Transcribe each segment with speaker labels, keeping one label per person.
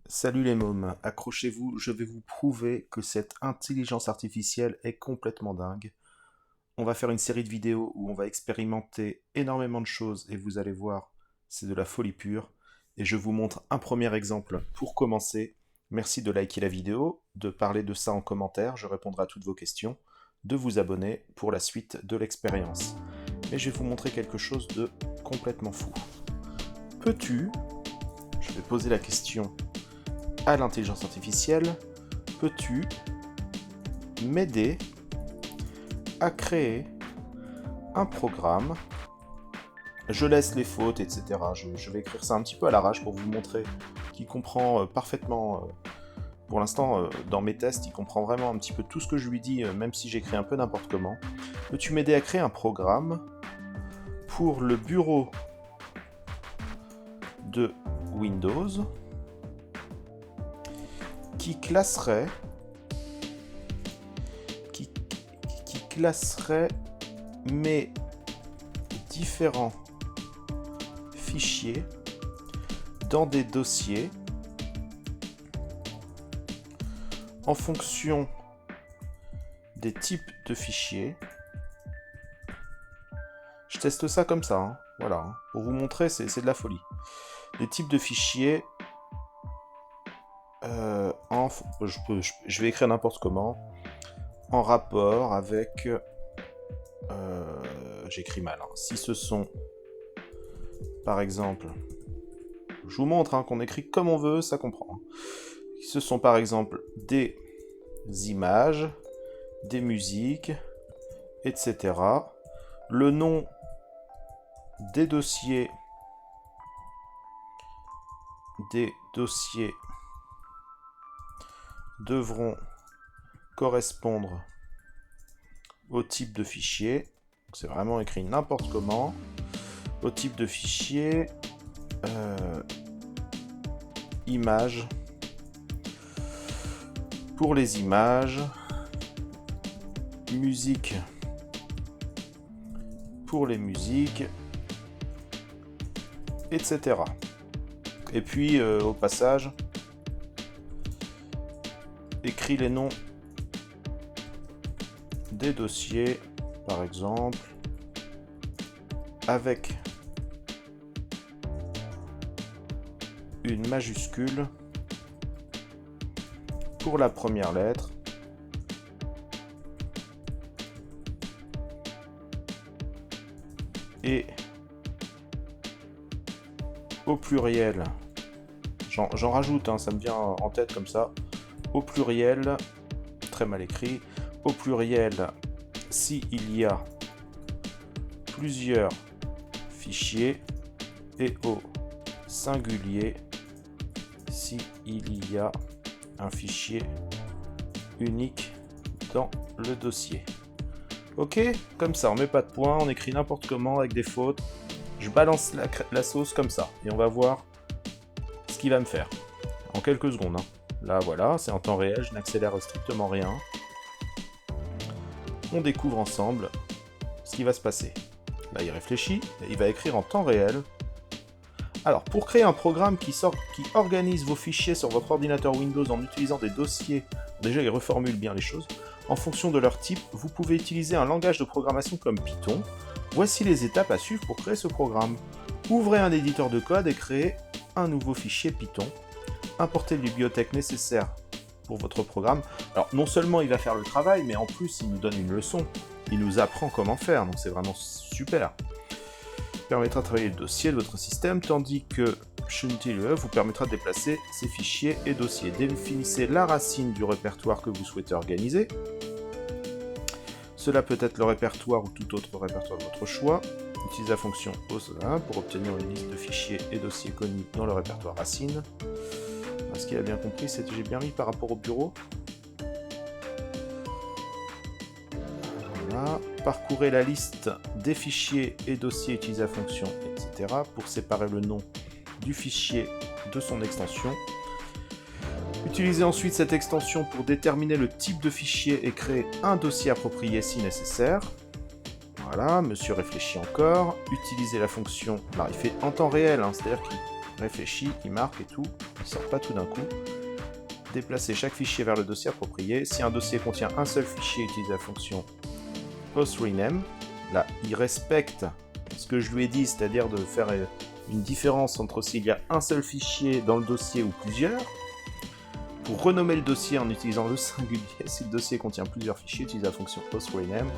Speaker 1: Salut les mômes, accrochez-vous, je vais vous prouver que cette intelligence artificielle est complètement dingue. On va faire une série de vidéos où on va expérimenter énormément de choses et vous allez voir, c'est de la folie pure. Et je vous montre un premier exemple pour commencer. Merci de liker la vidéo, de parler de ça en commentaire, je répondrai à toutes vos questions, de vous abonner pour la suite de l'expérience. Mais je vais vous montrer quelque chose de complètement fou. Peux-tu, je vais poser la question à l'intelligence artificielle, peux-tu m'aider à créer un programme? Je laisse les fautes, etc. Je vais écrire ça un petit peu à l'arrache pour vous montrer qu'il comprend parfaitement. Pour l'instant, dans mes tests, il comprend vraiment un petit peu tout ce que je lui dis, même si j'écris un peu n'importe comment. Peux-tu m'aider à créer un programme pour le bureau de Windows qui classerait mes différents fichiers dans des dossiers en fonction des types de fichiers. Je teste ça comme ça, hein. Voilà, hein. Pour vous montrer, c'est de la folie. Des types de fichiers je vais écrire n'importe comment, en rapport avec... j'écris mal. Hein. Si ce sont, par exemple... Je vous montre hein, qu'on écrit comme on veut, ça comprend. Si ce sont par exemple des images, des musiques, etc. Le nom des dossiers devront correspondre au type de fichier. C'est vraiment écrit n'importe comment. Au type de fichier, images. Pour les images, musique pour les musiques, etc. Et puis, au passage, écris les noms des dossiers, par exemple, avec une majuscule pour la première lettre et au pluriel, j'en rajoute, hein, ça me vient en tête comme ça, au pluriel, très mal écrit, au pluriel, s'il y a plusieurs fichiers, et au singulier, s'il y a un fichier unique dans le dossier. Ok, comme ça, on met pas de points, on écrit n'importe comment avec des fautes. Je balance la sauce comme ça, et on va voir ce qu'il va me faire. En quelques secondes. Hein. Là, voilà, c'est en temps réel, je n'accélère strictement rien. On découvre ensemble ce qui va se passer. Là, il réfléchit, et il va écrire en temps réel. Alors, pour créer un programme qui organise vos fichiers sur votre ordinateur Windows en utilisant des dossiers, déjà il reformule bien les choses, en fonction de leur type, vous pouvez utiliser un langage de programmation comme Python. Voici les étapes à suivre pour créer ce programme. Ouvrez un éditeur de code et créez un nouveau fichier Python. Importez les bibliothèques nécessaires pour votre programme. Alors, non seulement il va faire le travail, mais en plus il nous donne une leçon. Il nous apprend comment faire, donc c'est vraiment super. Permettra de travailler le dossier de votre système, tandis que Shuntil vous permettra de déplacer ces fichiers et dossiers. Définissez la racine du répertoire que vous souhaitez organiser. Cela peut être le répertoire ou tout autre répertoire de votre choix. Utilisez la fonction OS1 pour obtenir une liste de fichiers et dossiers connus dans le répertoire racine. Ce qu'il a bien compris, c'est que j'ai bien mis par rapport au bureau. Voilà. Parcourez la liste des fichiers et dossiers utilisés à fonction, etc. pour séparer le nom du fichier de son extension. Utilisez ensuite cette extension pour déterminer le type de fichier et créer un dossier approprié si nécessaire. Voilà, monsieur réfléchit encore. Utilisez la fonction... Alors, il fait en temps réel, hein, c'est-à-dire qu'il réfléchit, il marque et tout. ne sortent pas tout d'un coup. Déplacer chaque fichier vers le dossier approprié. Si un dossier contient un seul fichier, utilisez la fonction postrename. Là, il respecte ce que je lui ai dit, c'est-à-dire de faire une différence entre s'il y a un seul fichier dans le dossier ou plusieurs. Pour renommer le dossier en utilisant le singulier, si le dossier contient plusieurs fichiers, utilisez la fonction postrename.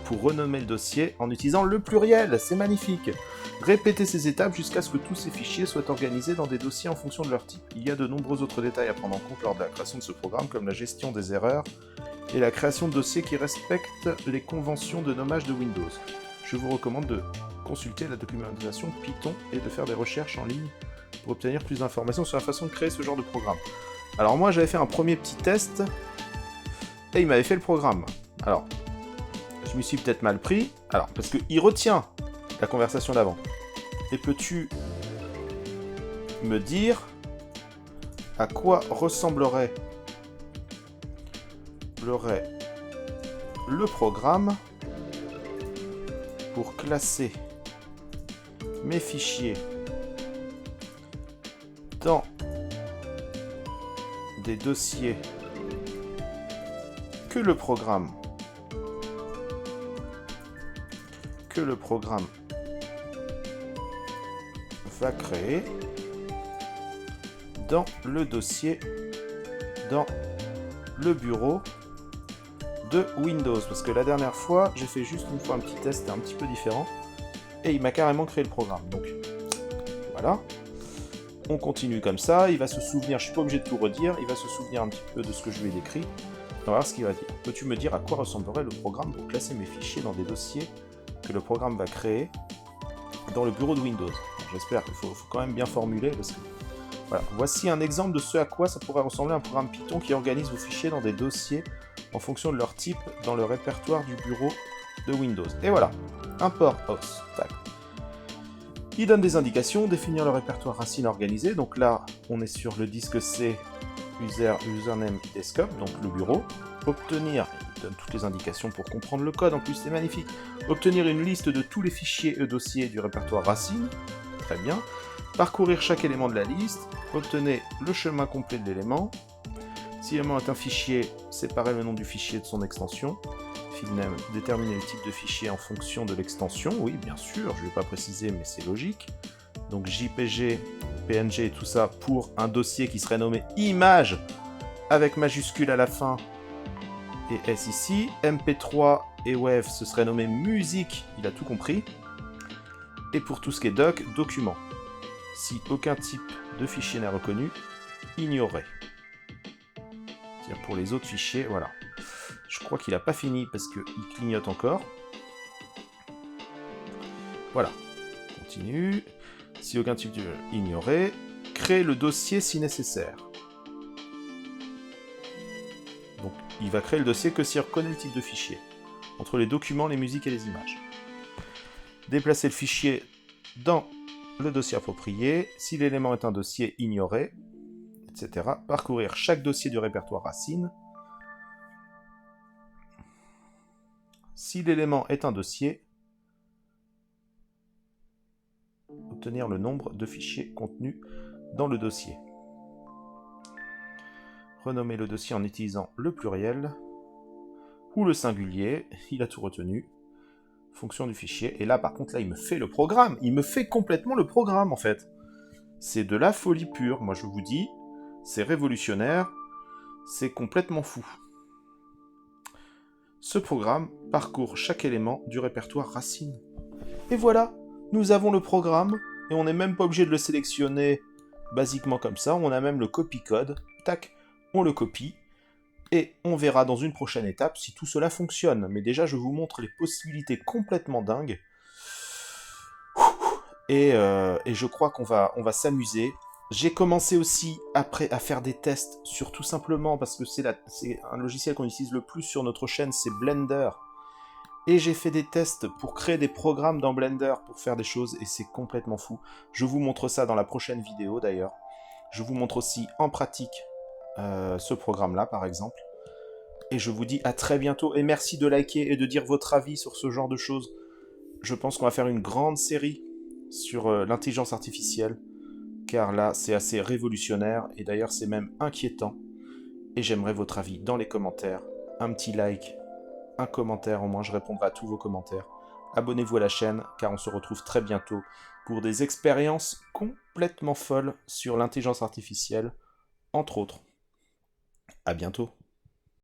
Speaker 1: Pour renommer le dossier en utilisant le pluriel, c'est magnifique. Répétez ces étapes jusqu'à ce que tous ces fichiers soient organisés dans des dossiers en fonction de leur type. Il y a de nombreux autres détails à prendre en compte lors de la création de ce programme, comme la gestion des erreurs et la création de dossiers qui respectent les conventions de nommage de Windows. Je vous recommande de consulter la documentation Python et de faire des recherches en ligne pour obtenir plus d'informations sur la façon de créer ce genre de programme. Alors moi j'avais fait un premier petit test et il m'avait fait le programme. Alors, je m'y suis peut-être mal pris. Alors, parce qu'il retient la conversation d'avant. Et peux-tu me dire à quoi ressemblerait le programme pour classer mes fichiers dans des dossiers que le programme va créer dans le dossier, dans le bureau de Windows. Parce que la dernière fois, j'ai fait juste une fois un petit test un petit peu différent et il m'a carrément créé le programme. Donc voilà. On continue comme ça, il va se souvenir, je suis pas obligé de tout redire, il va se souvenir un petit peu de ce que je lui ai décrit. On va voir ce qu'il va dire. Peux-tu me dire à quoi ressemblerait le programme pour classer mes fichiers dans des dossiers que le programme va créer dans le bureau de Windows? J'espère qu'il faut quand même bien formuler parce que... Voilà. Voici un exemple de ce à quoi ça pourrait ressembler un programme Python qui organise vos fichiers dans des dossiers en fonction de leur type dans le répertoire du bureau de Windows. Et voilà, import os. Tac. Il donne des indications, définir le répertoire racine organisé. Donc là, on est sur le disque C, username desktop, donc le bureau. Obtenir, il donne toutes les indications pour comprendre le code, en plus c'est magnifique. Obtenir une liste de tous les fichiers et dossiers du répertoire racine. Très bien. Parcourir chaque élément de la liste. Obtenez le chemin complet de l'élément. Si l'élément est un fichier, séparez le nom du fichier de son extension. Filename, déterminer le type de fichier en fonction de l'extension. Oui, bien sûr, je ne vais pas préciser, mais c'est logique. Donc JPG, PNG et tout ça pour un dossier qui serait nommé image avec majuscule à la fin et S ici. MP3 et WAV, ce serait nommé musique, il a tout compris. Et pour tout ce qui est doc, document. Si aucun type de fichier n'est reconnu, ignorer. C'est-à-dire pour les autres fichiers, voilà. Je crois qu'il n'a pas fini parce qu'il clignote encore. Voilà. Continue. Si aucun type de... ignorer. Créer le dossier si nécessaire. Donc, il va créer le dossier que s'il reconnaît le type de fichier. Entre les documents, les musiques et les images. Déplacer le fichier dans le dossier approprié. Si l'élément est un dossier, ignorer, etc. Parcourir chaque dossier du répertoire racine. Si l'élément est un dossier, obtenir le nombre de fichiers contenus dans le dossier. Renommer le dossier en utilisant le pluriel ou le singulier, il a tout retenu. Fonction du fichier, et là par contre là il me fait le programme, il me fait complètement le programme en fait. C'est de la folie pure, moi je vous dis, c'est révolutionnaire, c'est complètement fou. Ce programme parcourt chaque élément du répertoire racine. Et voilà, nous avons le programme, et on n'est même pas obligé de le sélectionner basiquement comme ça, on a même le copy-code, tac, on le copie, et on verra dans une prochaine étape si tout cela fonctionne. Mais déjà, je vous montre les possibilités complètement dingues, et je crois qu'on va s'amuser. J'ai commencé aussi après à faire des tests sur tout simplement, parce que c'est un logiciel qu'on utilise le plus sur notre chaîne, c'est Blender. Et j'ai fait des tests pour créer des programmes dans Blender pour faire des choses, et c'est complètement fou. Je vous montre ça dans la prochaine vidéo d'ailleurs. Je vous montre aussi en pratique ce programme-là par exemple. Et je vous dis à très bientôt, et merci de liker et de dire votre avis sur ce genre de choses. Je pense qu'on va faire une grande série sur l'intelligence artificielle. car là, c'est assez révolutionnaire, et d'ailleurs, c'est même inquiétant. Et j'aimerais votre avis dans les commentaires. Un petit like, un commentaire, au moins je répondrai à tous vos commentaires. Abonnez-vous à la chaîne, car on se retrouve très bientôt pour des expériences complètement folles sur l'intelligence artificielle, entre autres. À bientôt.